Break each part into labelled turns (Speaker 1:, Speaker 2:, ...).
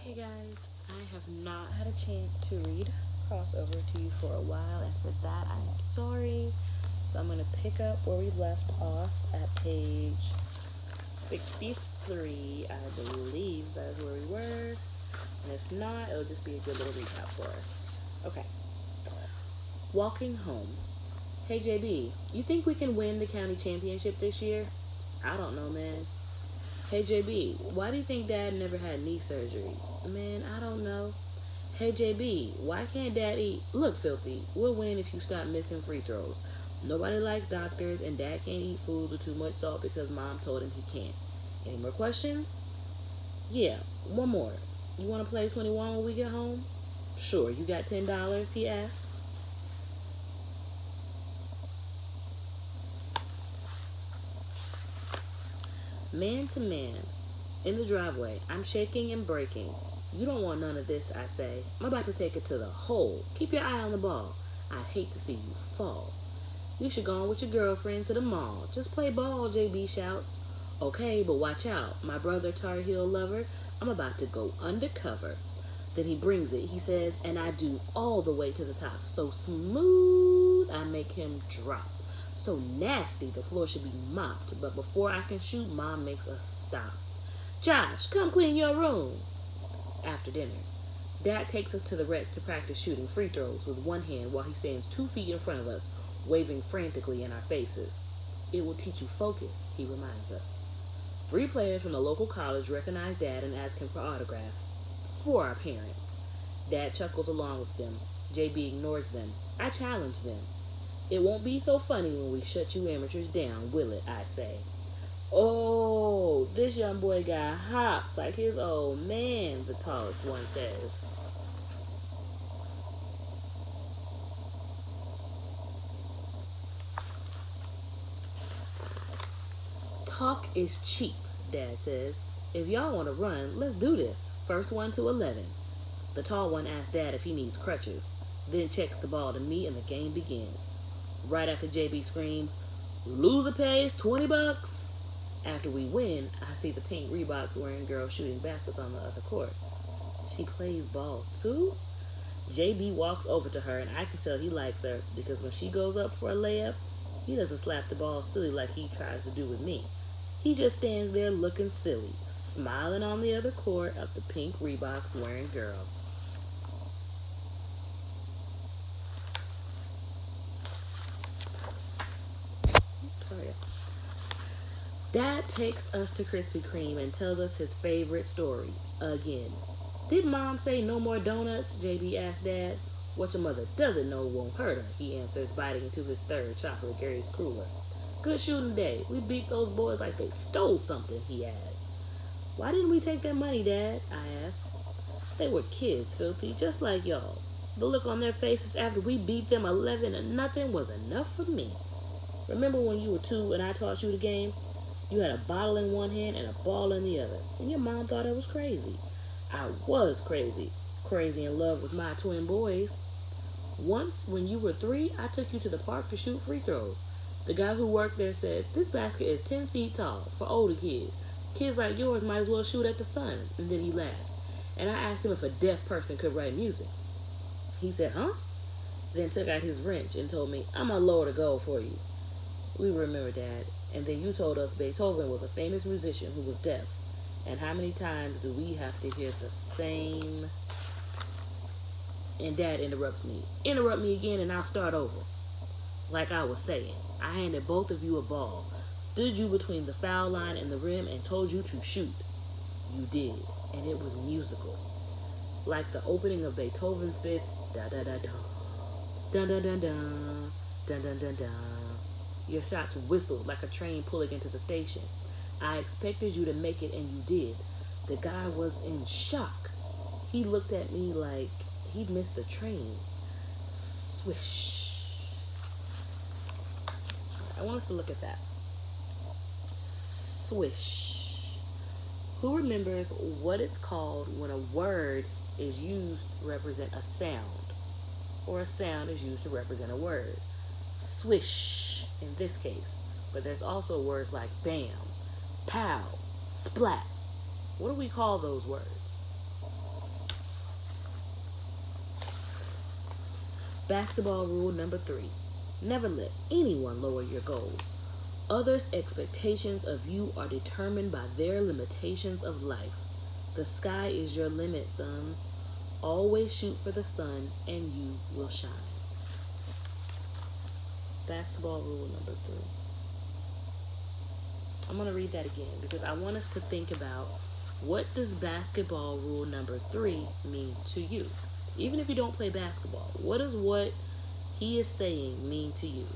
Speaker 1: Okay, guys, I have not had a chance to read crossover to you for a while, and for that, I am sorry. So, I'm going to pick up where we left off at page 63. I believe that is where we were, and if not, it'll just be a good little recap for us. Okay, walking home. Hey, JB, you think we can win the county championship this year? I don't know, man. Hey JB, why do you think Dad never had knee surgery? Man, I don't know. Hey JB, why can't Dad eat? Look, Filthy, we'll win if you stop missing free throws. Nobody likes doctors, and Dad can't eat foods with too much salt because Mom told him he can't. Any more questions? Yeah, one more. You want to play 21 when we get home? Sure, you got $10? He asked. Man to man, in the driveway, I'm shaking and breaking. You don't want none of this, I say. I'm about to take it to the hole. Keep your eye on the ball. I hate to see you fall. You should go on with your girlfriend to the mall. Just play ball, JB shouts. Okay, but watch out. My brother, Tar Heel lover, I'm about to go undercover. Then he brings it, he says, and I do all the way to the top. So smooth, I make him drop. So nasty, the floor should be mopped. But before I can shoot, Mom makes us stop. Josh, come clean your room. After dinner, Dad takes us to the rec to practice shooting free throws with one hand while he stands 2 feet in front of us, waving frantically in our faces. It will teach you focus, he reminds us. 3 players from the local college recognize Dad and ask him for autographs. For our parents. Dad chuckles along with them. JB ignores them. I challenge them. It won't be so funny when we shut you amateurs down, will it, I say. Oh, this young boy got hops like his old man, the tallest one says. Talk is cheap, Dad says. If y'all want to run, let's do this. First one to 11. The tall one asks Dad if he needs crutches, then checks the ball to me and the game begins. Right after JB screams, loser pays $20. After we win, I see the pink Reeboks wearing girl shooting baskets on the other court. She plays ball too? JB walks over to her and I can tell he likes her because when she goes up for a layup, he doesn't slap the ball silly like he tries to do with me. He just stands there looking silly, smiling on the other court at the pink Reeboks wearing girl. Sorry. Dad takes us to Krispy Kreme and tells us his favorite story again. Did Mom say no more donuts? JB asked Dad. What your mother doesn't know won't hurt her, he answers, biting into his third chocolate Gary's cruller. Good shooting day. We beat those boys like they stole something, he adds. Why didn't we take their money, Dad? I asked. They were kids, Filthy, just like y'all. The look on their faces after we beat them 11-0 was enough for me. Remember when you were 2 and I taught you the game? You had a bottle in one hand and a ball in the other, and your mom thought I was crazy. I was crazy. Crazy in love with my twin boys. Once, when you were 3, I took you to the park to shoot free throws. The guy who worked there said, this basket is 10 feet tall for older kids. Kids like yours might as well shoot at the sun. And then he laughed. And I asked him if a deaf person could write music. He said, huh? Then took out his wrench and told me, I'm gonna lower the goal for you. We remember, Dad. And then you told us Beethoven was a famous musician who was deaf. And how many times do we have to hear the same? And Dad interrupts me. Interrupt me again and I'll start over. Like I was saying, I handed both of you a ball, stood you between the foul line and the rim, and told you to shoot. You did, and it was musical. Like the opening of Beethoven's Fifth, da-da-da-da, da-da-da-da, da-da-da-da. Your shots whistled like a train pulling into the station. I expected you to make it, and you did. The guy was in shock. He looked at me like he'd missed the train. Swish. I want us to look at that. Swish. Who remembers what it's called when a word is used to represent a sound, or a sound is used to represent a word? Swish in this case, but there's also words like bam, pow, splat. What do we call those words? Basketball rule number 3. Never let anyone lower your goals. Others' expectations of you are determined by their limitations of life. The sky is your limit, sons. Always shoot for the sun and you will shine. Basketball rule number 3. I'm going to read that again because I want us to think about, what does basketball rule number 3 mean to you? Even if you don't play basketball, what does what he is saying mean to you?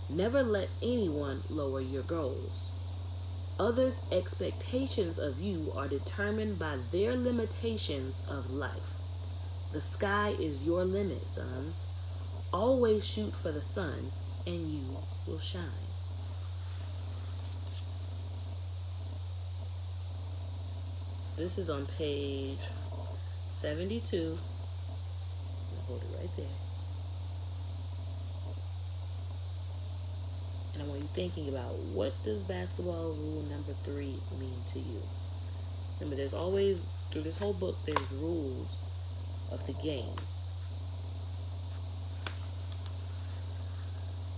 Speaker 1: Never let anyone lower your goals. Others' expectations of you are determined by their limitations of life. The sky is your limit, sons. Always shoot for the sun and you will shine. This is on page 72. I'll hold it right there. And I want you thinking about, what does basketball rule number 3 mean to you? Remember, there's always, through this whole book, there's rules of the game.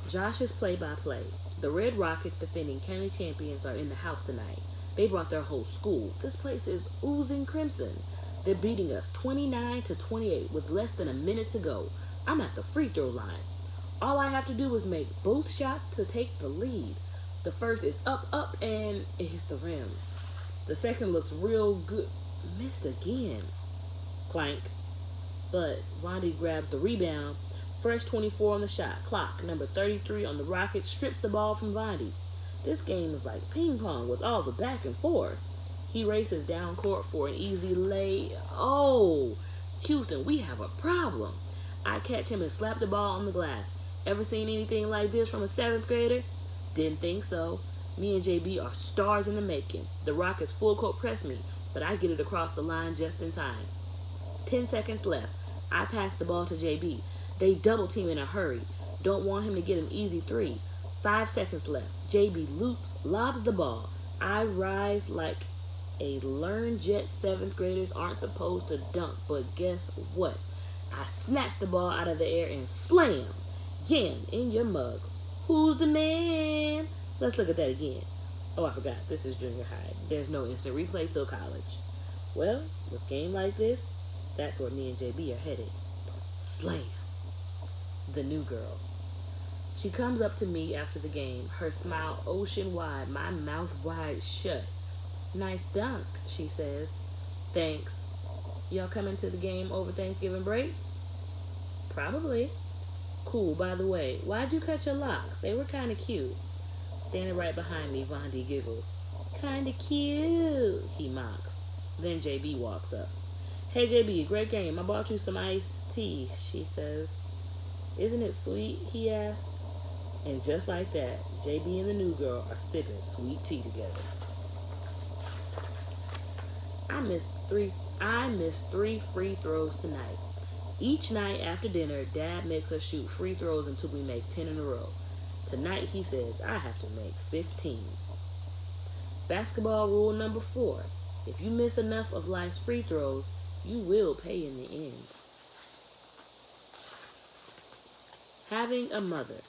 Speaker 1: Josh's play-by-play. The Red Rockets, defending county champions, are in the house tonight. They brought their whole school. This place is oozing crimson. They're beating us 29-28 with less than a minute to go. I'm at the free throw line. All I have to do is make both shots to take the lead. The first is up, and it hits the rim. The second looks real good. Missed again. Clank. But Vondi grabs the rebound. Fresh 24 on the shot clock. Number 33 on the Rockets strips the ball from Vondi. This game is like ping pong with all the back and forth. He races down court for an easy lay. Oh, Houston, we have a problem. I catch him and slap the ball on the glass. Ever seen anything like this from a 7th grader? Didn't think so. Me and JB are stars in the making. The Rockets full court press me, but I get it across the line just in time. 10 seconds left. I pass the ball to JB. They double team in a hurry. Don't want him to get an easy 3. 5 seconds left. JB lobs the ball. I rise like a learned jet 7th graders aren't supposed to dunk, but guess what? I snatch the ball out of the air and slam. Yen in your mug. Who's the man? Let's look at that again. Oh, I forgot. This is junior high. There's no instant replay till college. Well, with a game like this, that's where me and JB are headed. Slam. The new girl. She comes up to me after the game, her smile ocean wide, my mouth wide shut. Nice dunk, she says. Thanks. Y'all coming to the game over Thanksgiving break? Probably. Cool, by the way, why'd you cut your locks? They were kind of cute. Standing right behind me, Vondi giggles. Kind of cute, he mocks. Then JB walks up. Hey, JB, great game. I bought you some iced tea, she says. Isn't it sweet, he asks. And just like that, JB and the new girl are sipping sweet tea together. I missed three free throws tonight. Each night after dinner, Dad makes us shoot free throws until we make 10 in a row. Tonight, he says, I have to make 15. Basketball rule number 4. If you miss enough of life's free throws, you will pay in the end. Having a mother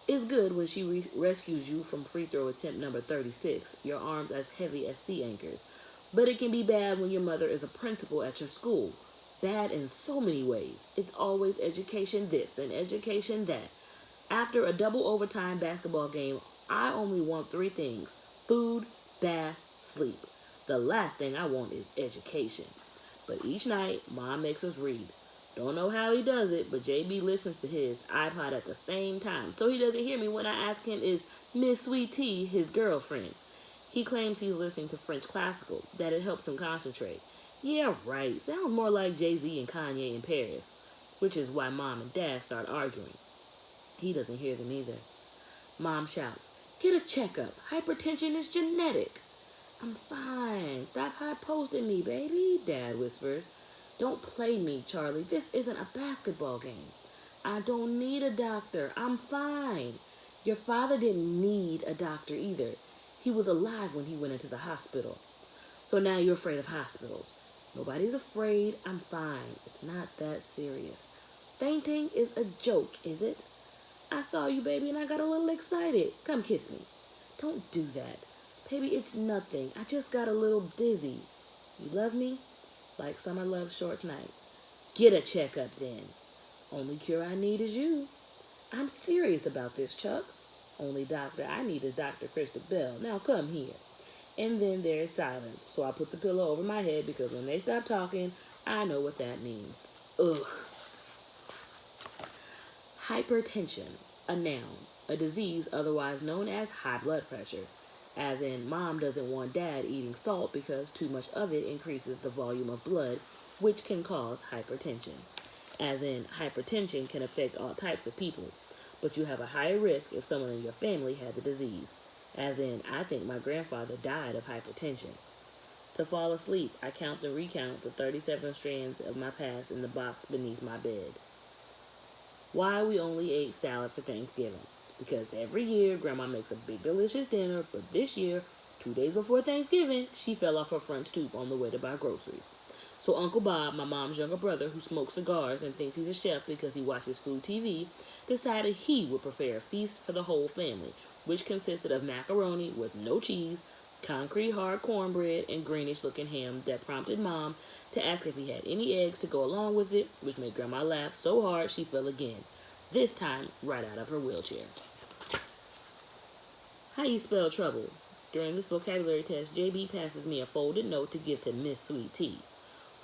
Speaker 1: is good when she rescues you from free throw attempt number 36, your arms as heavy as sea anchors. But it can be bad when your mother is a principal at your school. Bad in so many ways. It's always education this and education that. After a double overtime basketball game, I only want 3 things: food, bath, sleep. The last thing I want is education. But each night, Mom makes us read. Don't know how he does it, but JB listens to his iPod at the same time, so he doesn't hear me when I ask him, is Miss Sweet Tea his girlfriend? He claims he's listening to French classical, that it helps him concentrate. Yeah, right. Sounds more like Jay-Z and Kanye in Paris, which is why Mom and Dad start arguing. He doesn't hear them either. Mom shouts, get a checkup. Hypertension is genetic. I'm fine. Stop high-posting me, baby, Dad whispers. Don't play me, Charlie. This isn't a basketball game. I don't need a doctor. I'm fine. Your father didn't need a doctor either. He was alive when he went into the hospital. So now you're afraid of hospitals. Nobody's afraid. I'm fine. It's not that serious. Fainting is a joke, is it? I saw you, baby, and I got a little excited. Come kiss me. Don't do that. Baby, it's nothing. I just got a little dizzy. You love me? Like summer loves short nights. Get a checkup then. Only cure I need is you. I'm serious about this, Chuck. Only doctor I need is Dr. Krista Bell. Now come here. And then there is silence, so I put the pillow over my head because when they stop talking, I know what that means. Ugh. Hypertension, a noun, a disease otherwise known as high blood pressure, as in mom doesn't want dad eating salt because too much of it increases the volume of blood, which can cause hypertension. As in, hypertension can affect all types of people, but you have a higher risk if someone in your family had the disease. As in, I think my grandfather died of hypertension. To fall asleep, I count and recount the 37 strands of my past in the box beneath my bed. Why we only ate salad for Thanksgiving. Because every year, Grandma makes a big delicious dinner, but this year, 2 days before Thanksgiving, she fell off her front stoop on the way to buy groceries. So Uncle Bob, my mom's younger brother, who smokes cigars and thinks he's a chef because he watches food TV, decided he would prepare a feast for the whole family, which consisted of macaroni with no cheese, concrete hard cornbread, and greenish-looking ham that prompted Mom to ask if he had any eggs to go along with it, which made Grandma laugh so hard she fell again, this time right out of her wheelchair. How you spell trouble? During this vocabulary test, JB passes me a folded note to give to Miss Sweet Tea,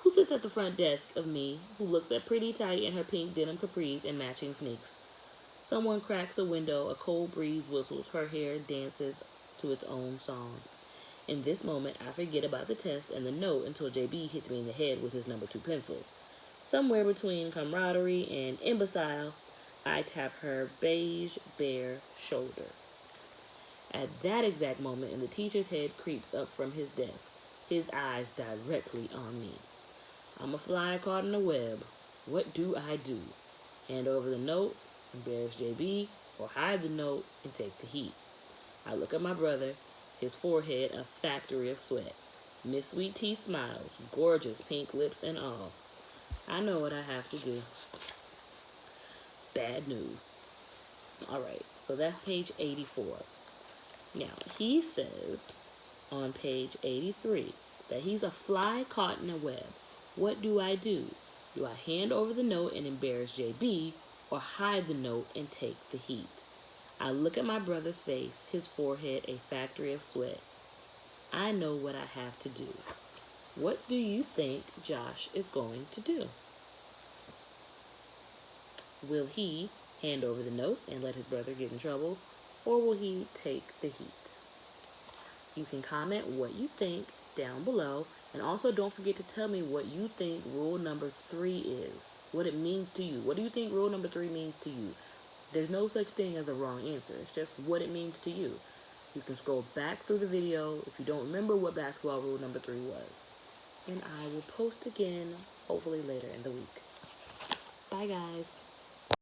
Speaker 1: who sits at the front desk of me, who looks at pretty tight in her pink denim capris and matching sneaks. Someone cracks a window, a cold breeze whistles, her hair dances to its own song. In this moment, I forget about the test and the note until JB hits me in the head with his number 2 pencil. Somewhere between camaraderie and imbecile, I tap her beige, bare shoulder. At that exact moment, and the teacher's head creeps up from his desk, his eyes directly on me. I'm a fly caught in a web. What do I do? Hand over the note, embarrass JB, or hide the note and take the heat? I look at my brother, his forehead a factory of sweat. Miss Sweet Tea smiles, gorgeous pink lips and all. I know what I have to do. Bad news. Alright, so that's page 84. Now, he says on page 83 that he's a fly caught in a web. What do I do? Do I hand over the note and embarrass JB, or hide the note and take the heat? I look at my brother's face, his forehead a factory of sweat. I know what I have to do. What do you think Josh is going to do? Will he hand over the note and let his brother get in trouble, or will he take the heat? You can comment what you think down below, and also don't forget to tell me what you think rule number 3 is, what it means to you. What do you think rule number 3 means to you? There's no such thing as a wrong answer. It's just what it means to you. You can scroll back through the video if you don't remember what basketball rule number 3 was. And I will post again, hopefully later in the week. Bye, guys.